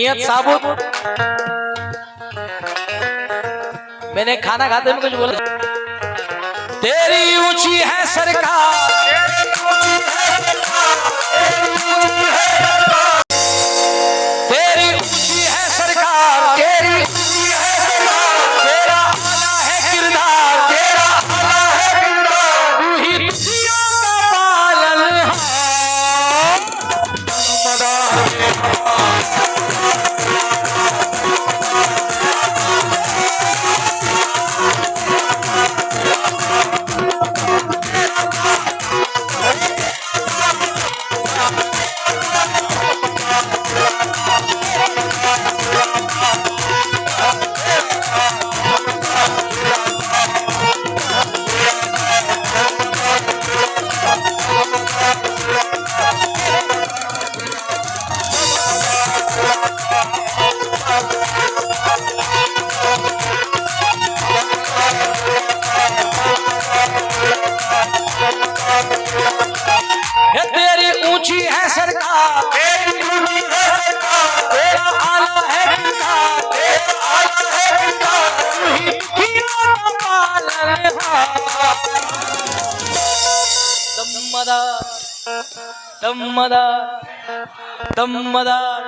नियत साबुत। मैंने खाना खाते में कुछ बोला। तेरी ऊंची है सरकार, तेरी ऊंची है सरकार, तेरी ऊंची है सरकार, तेरा आला है किरदार, तेरा आला है किरदार, तू ही दुनिया का पालनहार। तेरी ऊंची है सरकार, तेरी ऊंची है सरकार, तेरा आला है किरदार, तेरा आला है किरदार, तू ही दुनिया का पालनहार। दम्मदार दम्मदार दम्मदार,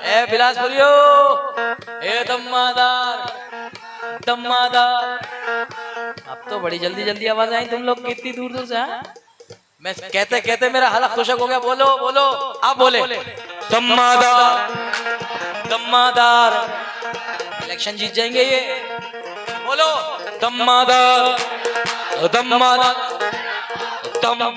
ए बिलासपुरियो, ए दम्मदार दम्मदार। अब तो बड़ी जल्दी जल्दी आवाज आई तुम लोग कितनी दूर दूर से। हाँ, मैं कहते कहते मेरा हलक खुशक हो गया। बोलो बोलो, आप बोले दम्मादार दम्मादार। इलेक्शन जीत जाएंगे ये। बोलो दम्मादार दम्मादार दम।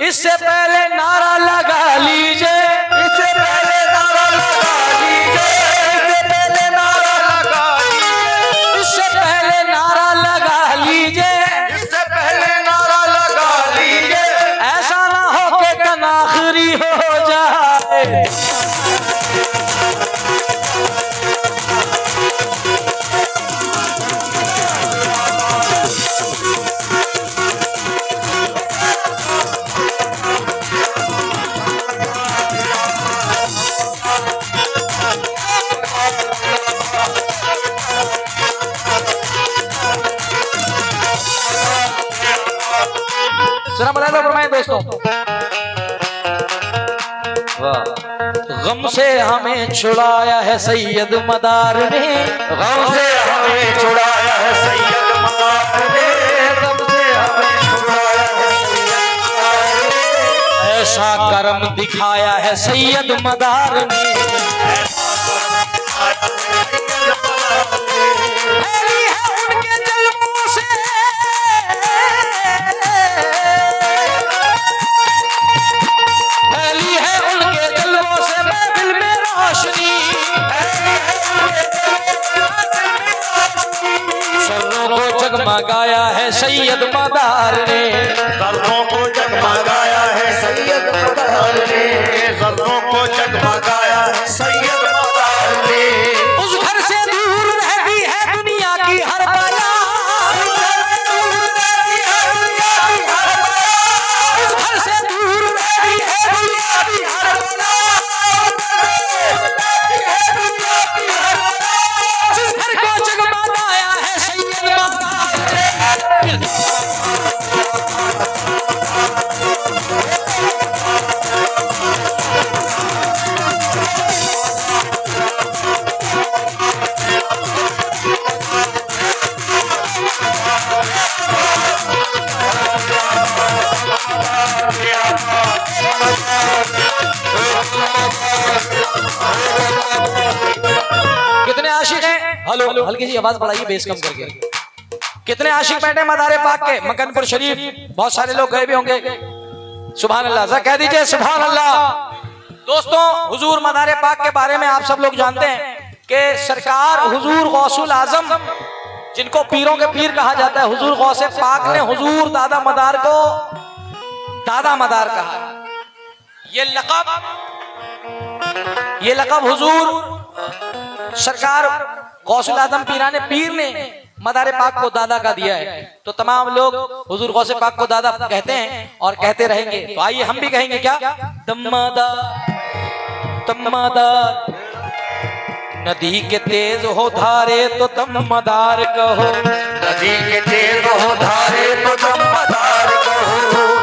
इससे पहले नारा लगा लीजिए, इससे पहले नारा लगा लीजिए, इससे पहले नारा लगा लीजिए, इससे पहले नारा लगा लीजिए, इससे पहले नारा लगा लीजिए। ऐसा ना हो कि कन आखिरी हो जाए। फरमाए दोस्तों, गम से हमें छुड़ाया है सैयद मदार ने, गम से हमें छुड़ाया है सैयद मदार ने, गम से हमें छुड़ाया है सैयद मदार ने, ऐसा करम दिखाया है सैयद मदार ने, जगमगाया है सैयद मदार ने, ज़र्रों को जगमगाया है सैयद मदार ने, ज़र्रों को जगमगाया है सैयद मदार ने। उस घर से दूर रहती है दुनिया की हर बला, उस घर से दूर रहती है दुनिया की हर बला, उस घर से दूर रहती है दुनिया की हर बला, हेलो, हल्की सी आवाज बढ़ाइए बेस कम करके। कितने आशिक बैठे मदारे पाक के मकनपुर शरीफ, बहुत सारे लोग गए भी होंगे। सुभान अल्लाह, जरा कह दीजिए सुभान अल्लाह। दोस्तों, हुजूर मदारे पाक के बारे में आप सब लोग जानते हैं कि सरकार हुजूर गौसुल आजम, जिनको पीरों के पीर कहा जाता है, हुजूर गौसे पाक ने हुजूर दादा मदार को दादा मदार कहा। ये लक़ब हुजूर सरकार गौसुल आजम पीराने पीर ने मदारे पाक को दादा का दिया है। तो तमाम लोग हुजूर गौसे पाक को दादा कहते हैं और कहते रहेंगे। तो आइए हम भी कहेंगे क्या? दम्मादार तम्मादार, नदी के तेज हो धारे तो दम्मादार कहो, नदी के तेज हो धारे तो दम्मादार कहो,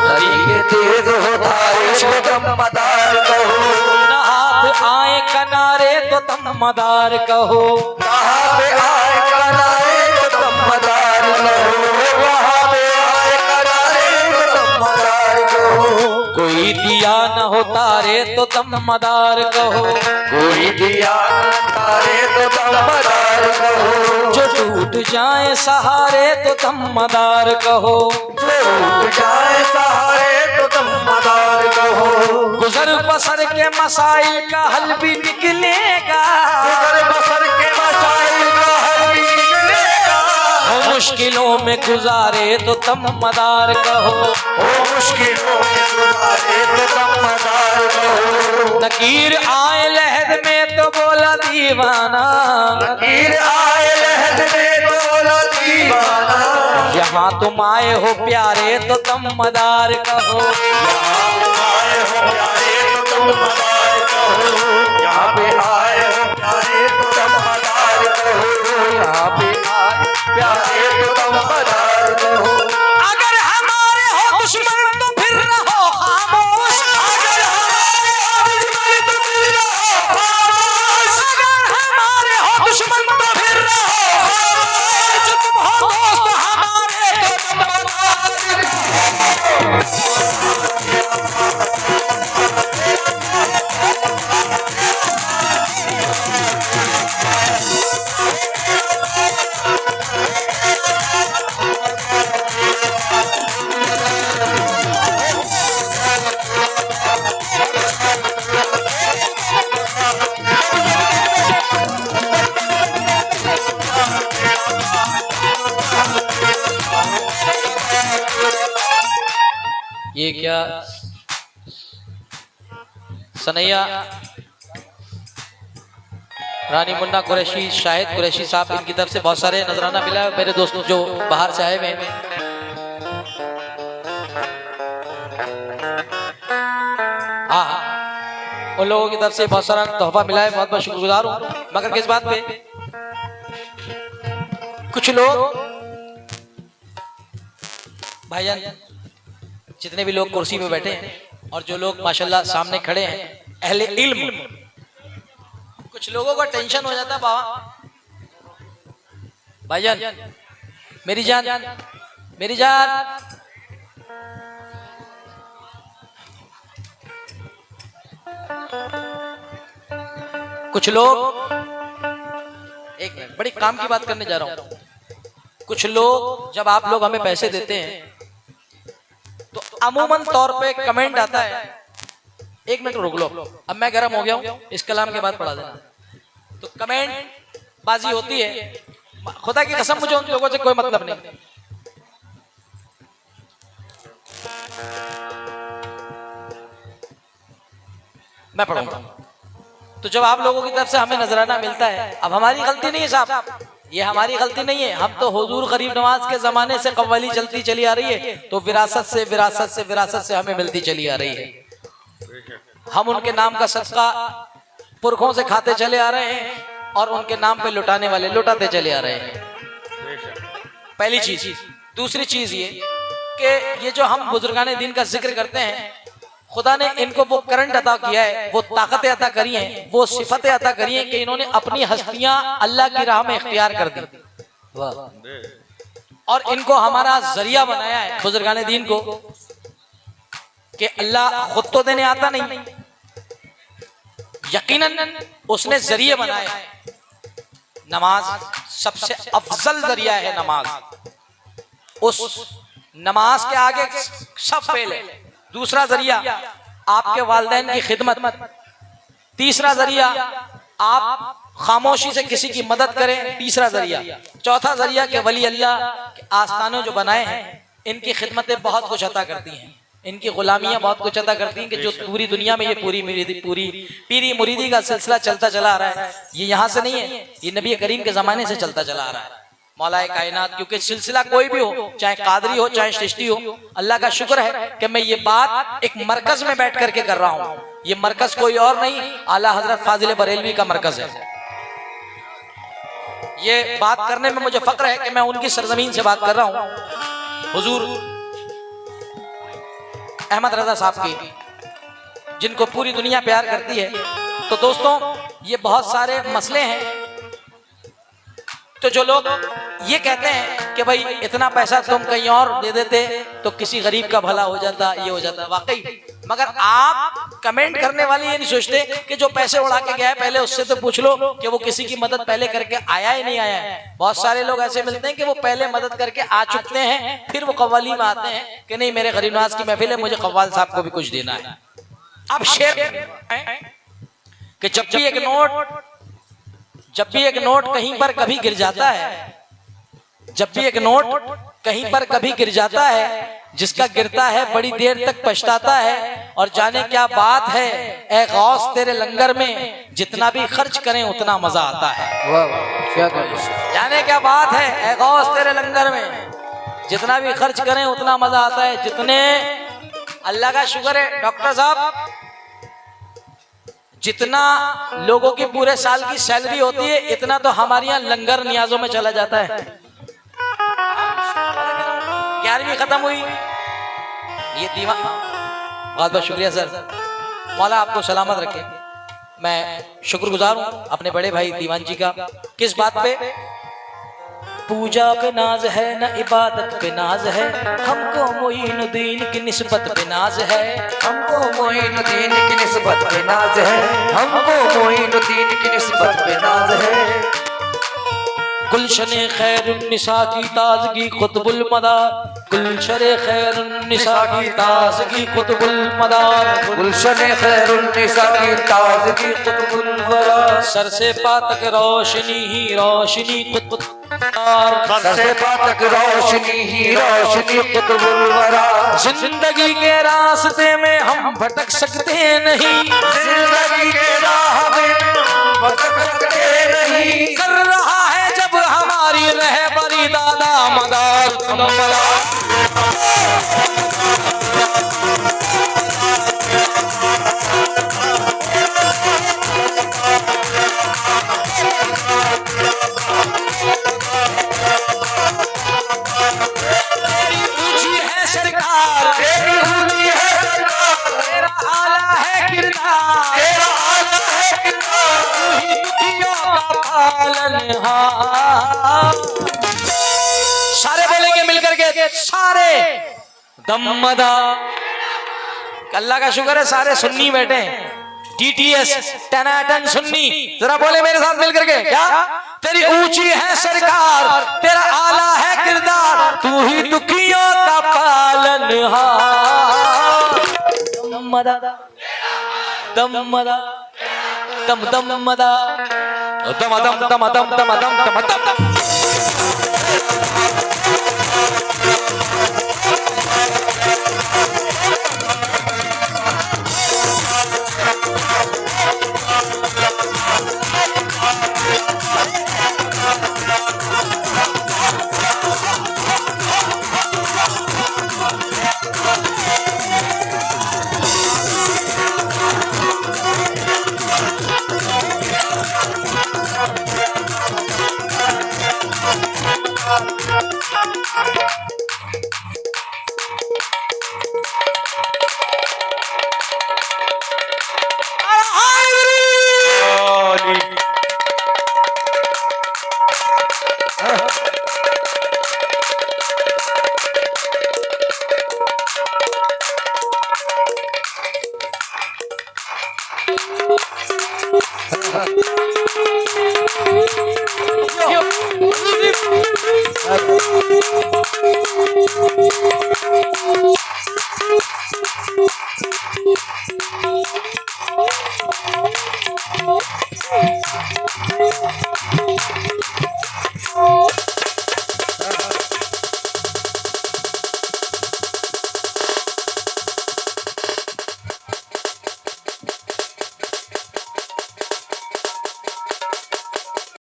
नदी के तेज हो धारे तो दम्मादार कहो, न हाथ आए किनारे तो दम्मादार कहो, कहाँ पे आए किनारे तो दम्मादार कहो, वहाँ पे आए किनारे तो दम्मादार कहो, कोई दिया न हो तारे तो दम्मादार कहो, कोई दिया तारे तो दम्मादार कहो, जो टूट जाए सहारे तो दम्मादार कहो, जो टूट जाए सहारे तो दम्मादार कहो, गुजर बसर के मसाइल का हल भी निकलेगा, गुजर बसर के मसाइल का हल भी निकलेगा, हो मुश्किलों में गुजारे तो दम्मादार कहो, हो मुश्किलों में गुजारे तो दम्मादार कहो, नकीर आए लहद में तो बोला दीवाना, नकीर आए लहद में तो बोला दीवाना, यहाँ तुम आए हो प्यारे तो दम्मादार कहो, यहाँ तुम आए हो प्यारे तो दम्मादार कहो, यहाँ पे आए हो प्यारे तो दम्मादार कहो, यहाँ पे आए प्यारे तो दम्मादार कहो, अगर हमारे हो दुश्मन तो फिर रहो खामोश, अगर हमारे हो दुश्मन तो फिर रहो खामोश, अगर हमारे हो दुश्मन तो फिर रहो खामोश, जो तुम हो दोस्त हमारे तो दम्मादार ये क्या सनैया रानी मुन्ना कुरैशी, शाहिद कुरैशी साहब, इनकी तरफ से बहुत सारे नजराना मिला है। मेरे दोस्त जो बाहर से आए हुए हैं, हाँ, उन लोगों की तरफ से बहुत सारा तोहफा मिला है। बहुत बहुत शुक्रगुजार हूँ। मगर किस बात पे, कुछ लोग भाईजान, जितने भी लोग कुर्सी में बैठे हैं और जो लोग माशाल्लाह सामने खड़े हैं अहले इल्म, कुछ लोगों का टेंशन हो जाता है बाबा भाईजान, मेरी जान, मेरी जान, कुछ लोग, एक मिनट, बड़ी काम की बात करने जा रहा हूं। कुछ लोग, जब आप लोग हमें पैसे देते हैं तो अमूमन तौर पे कमेंट आता है, एक मिनट रुक लो, अब मैं गर्म हो गया हूं, इस कलाम के बाद पढ़ा देना। तो कमेंट बाजी होती है, खुदा की कसम मुझे उन लोगों से कोई मतलब नहीं। मैं पढ़ूंगा। तो जब आप लोगों की तरफ से हमें नजराना मिलता है, अब हमारी गलती नहीं है साहब, ये हमारी गलती नहीं है। हम तो हुजूर गरीब नवाज के जमाने से कव्वाली चलती चली आ रही है, तो विरासत से विरासत से विरासत से हमें मिलती चली आ रही है। हम उनके नाम का सदका पुरखों से खाते चले आ रहे हैं और उनके नाम पे लुटाने वाले लुटाते चले आ रहे हैं। पहली चीज। दूसरी चीज ये कि ये जो हम बुजुर्गाने दिन का जिक्र करते हैं, खुदा ने इनको वो करंट अता किया है, वो ताकतें अता करी हैं, वो सिफतें अता करी हैं कि इन्होंने अपनी हस्तियां अल्लाह की राह में इख्तियार कर दी। और इनको हमारा जरिया बनाया है बुजुर्गाने दीन को, कि अल्लाह खुद तो देने आता नहीं, यकीनन उसने जरिए बनाए। नमाज सबसे अफजल जरिया है नमाज। उस नमाज के आगे सब फेल है। दूसरा जरिया आपके वालिदैन की खिदमत। तीसरा जरिया आप खामोशी से किसी की मदद करें। तीसरा जरिया। चौथा जरिया के वली अल्लाह के आस्थाने जो बनाए हैं इनकी खिदमतें बहुत कुछ अता करती हैं, इनकी गुलामियां बहुत कुछ अता करती हैं कि जो पूरी दुनिया में ये पूरी पीरी मुरीदी का सिलसिला चलता चला आ रहा है, ये यहाँ से नहीं है, ये नबी करीम के जमाने से चलता चला आ रहा है। मौलाए कायनात, क्योंकि सिलसिला कोई भी हो, चाहे कादरी हो चाहे चिश्ती हो, अल्लाह का शुक्र है कि मैं ये बात एक मरकज में बैठ करके कर रहा हूँ। ये मरकज कोई और नहीं, आला हजरत फाजिल बरेलवी का मरकज है। ये बात करने में मुझे फक्र है कि मैं उनकी सरजमीन से बात कर रहा हूँ, हुजूर अहमद रजा साहब की, जिनको पूरी दुनिया प्यार करती है। तो दोस्तों, ये बहुत सारे मसले हैं। तो जो लोग ये कहते हैं कि भाई इतना पैसा तुम कहीं और दे देते तो किसी गरीब का भला हो जाता, ये हो जाता, वाकई। मगर आप कमेंट करने वाले ये नहीं सोचते कि जो पैसे उड़ा के गया है पहले उससे तो पूछ लो कि वो किसी की मदद पहले करके आया ही नहीं आया है। बहुत सारे लोग ऐसे मिलते हैं कि वो पहले मदद करके आ चुके हैं, फिर वो कव्वाली में आते हैं कि नहीं मेरे गरीब नवाज की महफिल है, मुझे कव्वाल साहब को भी कुछ देना है। अब शेर कि जब भी एक नोट कहीं पर कभी गिर जाता है, जब भी एक नोट कहीं पर कभी गिर जाता है, जिसका गिरता है बड़ी देर तक पछताता है। और जाने क्या बात है ए गौस तेरे लंगर में, जितना भी खर्च करें उतना मजा आता है। जाने क्या बात है ए गौस तेरे लंगर में, जितना भी खर्च करें उतना मजा आता है। जितने अल्लाह का शुक्र है डॉक्टर साहब, जितना लोगों की पूरे साल की सैलरी होती है इतना तो हमारे यहाँ लंगर नियाजों में चला जाता है। 11वीं खत्म हुई, ये दीवान, बहुत बहुत शुक्रिया सर, मौला आपको सलामत रखे। मैं शुक्रगुजार हूँ अपने बड़े भाई दीवान जी का। किस बात पे? पूजा पे नाज है न इबादत पे नाज है, हमको मोइनुद्दीन की निस्बत पे नाज है, हमको मोइनुद्दीन की निस्बत पे नाज है, हमको मोइनुद्दीन की निस्बत पे नाज है। गुलशने खैरुन्निसा की ताजगी कुतुबुल मदार, गुलशने खैरुन्निसा की ताजगी कुतुबुल मदार, गुलशने खैरुन्निसा की ताजगी कुतुबुल मदार। सर से पातक रोशनी ही रोशनी कुतुब, सर से पातक रोशनी ही रोशनी कुतुबुल मदार। जिंदगी के रास्ते में हम भटक सकते नहीं, जिंदगी के राह में भटक सकते नहीं, कर रहा है जब हमारी रहबरी दादा मदार मदार। सारे बोलेंगे मिलकर के, सारे दमदा। अल्लाह का शुक्र है सारे सुन्नी बैठे हैं, TTS टनाटन सुन्नी। जरा बोले मेरे साथ मिलकर के, क्या? तेरी ऊंची है सरकार, तेरा आला है किरदार, तू ही दुखियों का पालनहार। दमदा दमदा दम दम मदा दम दम दम दम दम दम दम दम।